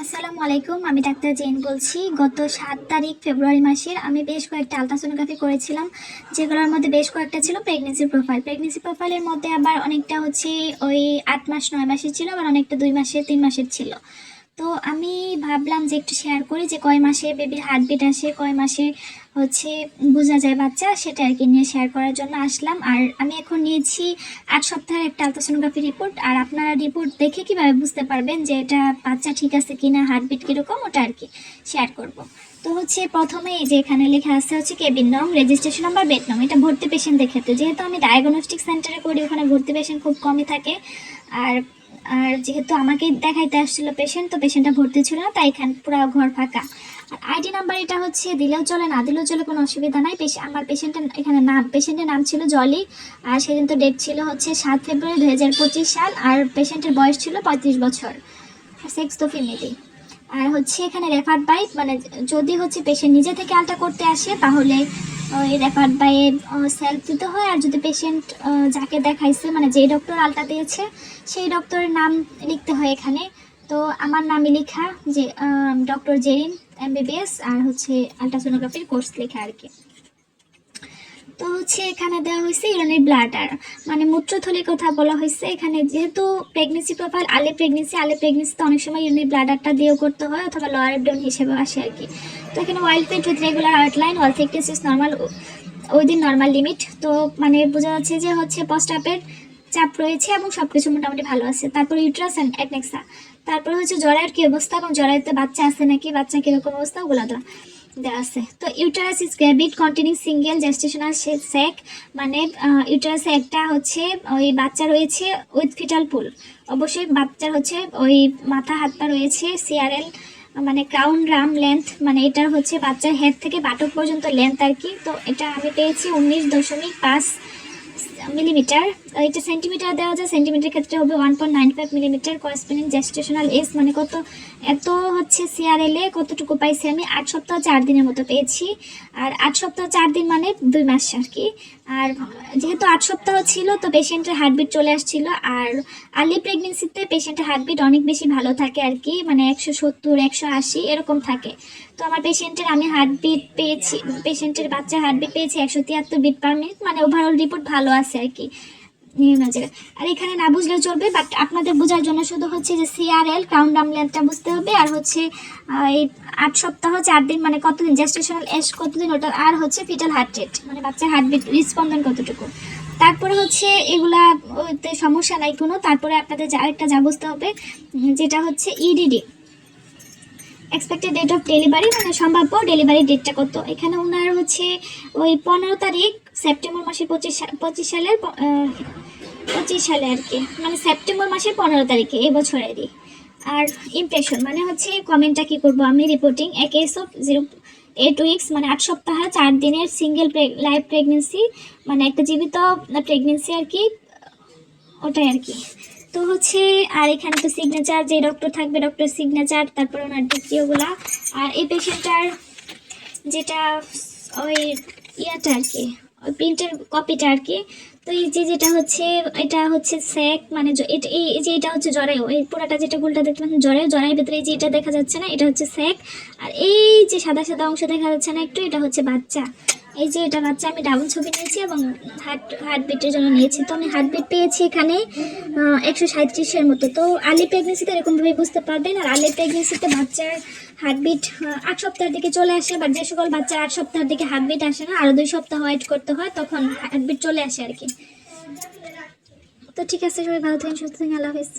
আসসালামু আলাইকুম, আমি ডাক্তার জেন বলছি। গত ৭ তারিখ ফেব্রুয়ারি মাসের আমি বেশ কয়েকটা আলট্রাসোনোগ্রাফি করেছিলাম, যেগুলোর মধ্যে বেশ কয়েকটা ছিল প্রেগনেন্সি প্রোফাইল। প্রেগনেন্সি প্রোফাইলের মধ্যে আবার অনেকটা হচ্ছে ওই ৮ মাস ৯ মাসের ছিল, আবার অনেকটা ২ মাসের ৩ মাসের ছিল। তো আমি ভাবলাম যে একটু শেয়ার করি যে কয় মাসে বেবির হার্টবিট আসে, কয় মাসে হচ্ছে বোঝা যায় বাচ্চা, সেটা আর কি নিয়ে শেয়ার করার জন্য আসলাম। আর আমি এখন নিয়েছি ৮ সপ্তাহের একটা আলট্রাসোনোগ্রাফি রিপোর্ট। আর আপনারা রিপোর্ট দেখে কিভাবে বুঝতে পারবেন যে এটা বাচ্চা ঠিক আছে কিনা, হার্টবিট কীরকম, ওটা আর কি শেয়ার করব। তো হচ্ছে প্রথমে এই যে এখানে লেখা আছে হচ্ছে কেবিন নং, রেজিস্ট্রেশন নাম্বার, বেড নং। এটা ভর্তি পেশেন্টদের ক্ষেত্রে, যেহেতু আমি ডায়াগনস্টিক সেন্টারে করি ওখানে ভর্তি পেশেন্ট খুব কমই থাকে। আর আর যেহেতু আমাকে দেখাইতে আসছিল পেশেন্ট, তো পেশেন্টটা ভর্তি ছিল না, তাই এখানে পুরো ঘর ফাঁকা। আর আইডি নাম্বার এটা হচ্ছে দিলেও চলে, না দিলেও চলে, কোনো অসুবিধা নাই। আমার পেশেন্টের এখানে পেশেন্টের নাম ছিল জলি। আর সেদিন তো ডেট ছিল হচ্ছে ৭ ফেব্রুয়ারি ২০২৫ সাল। আর পেশেন্টের বয়স ছিল ৩৫ বছর, সেক্স তো ফিমেলি। আর হচ্ছে এখানে রেফার্ড বাই, মানে যদি হচ্ছে পেশেন্ট নিজে থেকে আলট্রা করতে আসে তাহলে ওই রেফার্ড বাইয়ে সেলফ দিতে হয়। আর যদি পেশেন্ট যাকে দেখাইছে, মানে যেই ডক্টর আলট্রা দিয়েছে সেই ডক্টরের নাম লিখতে হয় এখানে। তো আমার নামই লেখা, যে ডক্টর জেরিন MBBS, আর হচ্ছে আলট্রাসোনোগ্রাফির কোর্স লেখা আর কি। তো হচ্ছে এখানে দেওয়া হয়েছে ইউরিনারি ব্লাডার, মানে মূত্রথলির কথা বলা হয়েছে এখানে। যেহেতু প্রেগনেন্সি প্রোফাইল আলে প্রেগনেন্সিতে অনেক সময় ইউরিনারি ব্লাডারটা দিয়েও করতে হয়, অথবা লোয়ার অ্যাবডোমেন হিসেবে আসে আর কি। তো এখানে wild pet with regular outline, wall thickness is normal within normal limit. তো মানে বোঝা যাচ্ছে যে হচ্ছে প্রস্রাবের চাপ রয়েছে এবং সব কিছু মোটামুটি ভালো আছে। তারপর ইউট্রাস অ্যান্ড অ্যাডনেক্সা, তারপর হচ্ছে জরায়ুর কী অবস্থা এবং জরায়ুতে বাচ্চা আছে নাকি, বাচ্চা কীরকম অবস্থা, ওগুলো দেওয়া আছে। তো uterus is gravid containing single gestational sac, মানে ইউটারাসে একটা হচ্ছে ওই বাচ্চা রয়েছে উইথ ফিটাল পুল। অবশ্যই বাচ্চার হচ্ছে ওই মাথা হাত পা রয়েছে CRL, মানে ক্রাউন রাম লেন্থ, মানে এটার হচ্ছে বাচ্চার হেড থেকে বাটক পর্যন্ত লেন্থ আর কি। তো এটা আমি পেয়েছি 19.5 মিলিমিটার। এটা সেন্টিমিটার দেওয়া যায়, সেন্টিমিটার ক্ষেত্রে হবে 1.95 মিলিমিটার। করেসপন্ডিং জেস্টেশনাল এজ মানে কত, এত হচ্ছে CRL কতটুকু পাইছি আমি, 8 সপ্তাহ 4 দিনের মতো পেয়েছি। আর 8 সপ্তাহ 4 দিন মানে 2 মাস আর কি। আর যেহেতু 8 সপ্তাহ ছিল তো পেশেন্টের হার্টবিট চলে আসছিল। আর আর্লি প্রেগনেন্সিতে পেশেন্টের হার্টবিট অনেক বেশি ভালো থাকে আর কি, মানে 170 180 এরকম থাকে। তো আমার পেশেন্টের আমি হার্টবিট পেয়েছি, পেশেন্টের বাচ্চার হার্টবিট পেয়েছি 173 বিট পার মিনিট, মানে ওভারঅল রিপোর্ট ভালো আছে আর কি। আর এখানে না বুঝলেও চলবে, বাট আপনাদের বোঝার জন্য শুধু হচ্ছে যে CRL ক্রাউন রাম লেন্থটা বুঝতে হবে। আর হচ্ছে এই 8 সপ্তাহ 4 দিন মানে কতদিন জেস্টেশনাল এজ কতদিন ওটা, আর হচ্ছে ফিটাল হার্ট রেট মানে বাচ্চার হার্টবিট রিসপন্ডন কতটুকু। তারপরে হচ্ছে এগুলা ওতে সমস্যা নাই কোনো। তারপরে আপনাদের আরেকটা যা বুঝতে হবে, যেটা হচ্ছে EDD, expected date of delivery, মানে সম্ভাব্য ডেলিভারি ডেটটা কত। এখানে ওনার হচ্ছে ওই 15 তারিখ সেপ্টেম্বর মাসের 25 সালের 25 সালে আর কি, মানে সেপ্টেম্বর মাসের 15 তারিখে এবছরেরই। আর ইমপ্রেশন মানে হচ্ছে কমেন্টটা কী করবো আমি, reporting A case of 08 weeks, মানে 8 সপ্তাহ 4 দিনের সিঙ্গেল লাইভ প্রেগনেন্সি, মানে একটা জীবিত প্রেগনেন্সি আর কি, ওটাই আর কি। তো হচ্ছে আর এখানে তো সিগনেচার, যে ডক্টর থাকবে ডক্টর সিগনেচার, তারপর ওনার ডিগ্রিওগুলা। আর এই পেশেন্টটার যেটা ওই ইয়াটা আর কি, ওই প্রিন্টের কপিটা আর কি। তো এই যে যেটা হচ্ছে এটা হচ্ছে স্যাক, মানে এই যে এটা হচ্ছে জরায়ু, এই পুরাটা যেটা গোলটা দেখতে পাচ্ছেন জরায়ুর ভিতরে এই যে এটা দেখা যাচ্ছে না, এটা হচ্ছে স্যাক। আর এই যে সাদা সাদা অংশ দেখা যাচ্ছে না একটু, এটা হচ্ছে বাচ্চা। এই যে এটা বাচ্চা, আমি ডাবল ছবি নিয়েছি এবং হার্টবিটের জন্য নিয়েছি। তো আমি হার্টবিট পেয়েছি এখানে 137-এর মতো। তো আর্লি প্রেগনেন্সিতে এরকমভাবে বুঝতে পারবেন। আর আর্লি প্রেগনেন্সিতে বাচ্চার হার্টবিট 8 সপ্তাহের দিকে চলে আসে, বাট যে সকল বাচ্চার 8 সপ্তাহের দিকে হার্টবিট আসে না, আরও 2 সপ্তাহ ওয়েট করতে হয়, তখন হার্টবিট চলে আসে আর কি। তো ঠিক আছে, সবাই ভালো থাকেন, সুস্থ থাকেন, আল্লাহ হাফেজ।